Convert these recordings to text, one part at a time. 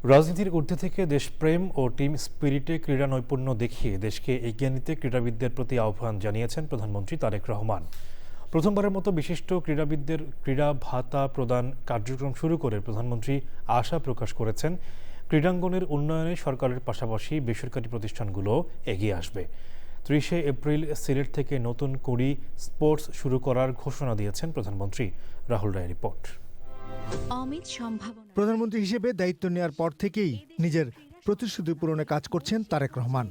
রাজনীতির ঊর্ধ্বে থেকে দেশপ্রেম ও টিম স্পিরিটে ক্রীড়া নৈপুণ্য দেখিয়ে দেশকে এগিয়ে নিতে ক্রীড়াবিদদের প্রতি আহ্বান জানিয়েছেন প্রধানমন্ত্রী তারেক রহমান। প্রথমবারের মতো বিশিষ্ট ক্রীড়াবিদদের ক্রীড়া ভাতা প্রদান কার্যক্রম শুরু করে প্রধানমন্ত্রী আশা প্রকাশ করেছেন ক্রীড়াঙ্গনের উন্নয়নে সরকারের পাশাপাশি বেসরকারি প্রতিষ্ঠানগুলো এগিয়ে আসবে। 30 এপ্রিল সিলেট থেকে নতুন কুড়ি স্পোর্টস শুরু করার ঘোষণা দিয়েছেন প্রধানমন্ত্রী। রাহুল রায় রিপোর্ট। প্রধানমন্ত্রী হিসেবে দায়িত্ব নেওয়ার পর থেকেই নিজের প্রতিশ্রুতি পূরণে কাজ করছেন তারেক রহমান।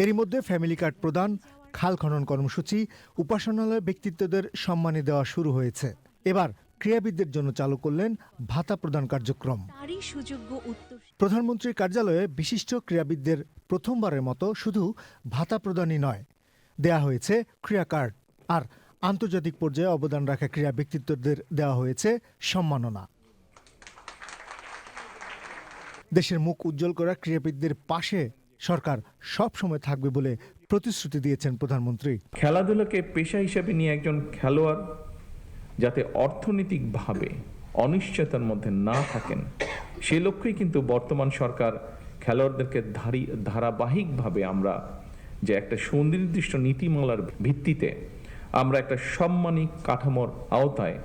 এরই মধ্যে ফ্যামিলি কার্ড প্রদান, খাল খনন কর্মসূচি, উপাসনালয় ব্যক্তিত্বদের সম্মানী দেওয়া শুরু হয়েছে। এবার ক্রীড়াবিদদের জন্য চালু করলেন ভাতা প্রদান কার্যক্রম। প্রধানমন্ত্রীর কার্যালয়ে বিশিষ্ট ক্রীড়াবিদদের প্রথমবারের মতো শুধু ভাতা প্রদানই নয়, দেয়া হয়েছে ক্রীড়া কার্ড। আর আন্তর্জাতিক পর্যায়ে অবদান রাখা ক্রীড়া ব্যক্তিত্বদের দেওয়া হয়েছে সম্মাননা। দেশের মুখ উজ্জ্বল করা ক্রীড়াবিদদের পাশে সরকার সব সময় থাকবে বলে প্রতিশ্রুতি দিয়েছেন প্রধানমন্ত্রী। খেলাধুলাকে পেশা হিসেবে নিয়ে একজন খেলোয়াড় যাতে অর্থনৈতিকভাবে অনিশ্চয়তার মধ্যে না থাকেন, সে লক্ষ্যেই কিন্তু বর্তমান সরকার খেলোয়াড়দেরকে ধারাবাহিকভাবে আমরা যে একটা সুনির্দিষ্ট নীতিমালার ভিত্তিতে আমরা একটা সম্মানী কাঠামোর আওতায়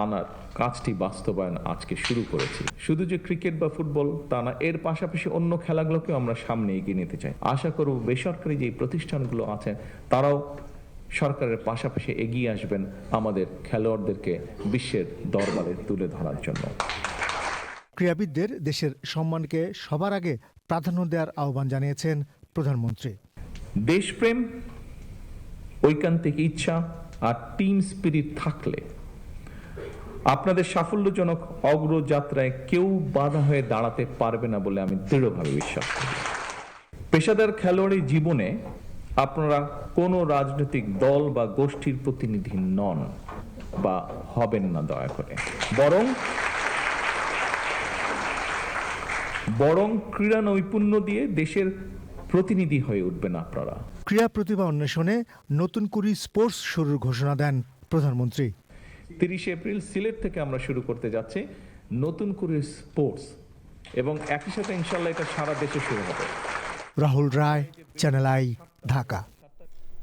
আনার কাজটি বাস্তবায়ন আজকে শুরু করেছি। শুধু যে ক্রিকেট বা ফুটবল তা না, এর পাশাপাশি অন্য খেলাগুলোকেও আমরা সামনে এগিয়ে নিতে চাই। আশা করব বেসরকারি যে প্রতিষ্ঠানগুলো আছে তারাও সরকারের পাশাপাশি এগিয়ে আসবেন আমাদের খেলোয়াড়দেরকে বিশ্বের দরবারে তুলে ধরার জন্য। ক্রীড়াবিদদের দেশের সম্মানকে সবার আগে প্রাধান্য দেওয়ার আহ্বান জানিয়েছেন প্রধানমন্ত্রী। দেশপ্রেম, ঐকান্তিক ইচ্ছা আর টিম স্পিরিট থাকলে আপনাদের সাফল্যজনক অগ্রযাত্রায় কেউ বাধা হয়ে দাঁড়াতে পারবে না বলে আমি দৃঢ়ভাবে বিশ্বাস করি। পেশাদার খেলোয়াড়ি জীবনে আপনারা কোনো রাজনৈতিক দল বা গোষ্ঠীর প্রতিনিধি নন বা হবেন না দয়া করে, বরং ক্রীড়া নৈপুণ্য দিয়ে দেশের প্রতিনিধি হয়ে উঠবেন আপনারা। ক্রীড়া প্রতিভা অন্বেষণে নতুন কুড়ি স্পোর্টস শুরুর ঘোষণা দেন প্রধানমন্ত্রী। 30 এপ্রিল সিলেট থেকে আমরা শুরু করতে যাচ্ছি নতুন করে স্পোর্টস, এবং একই সাথে ইনশাল্লাহ এটা সারা দেশে শুরু হবে। রাহুল রায়, চ্যানেল আই, ঢাকা।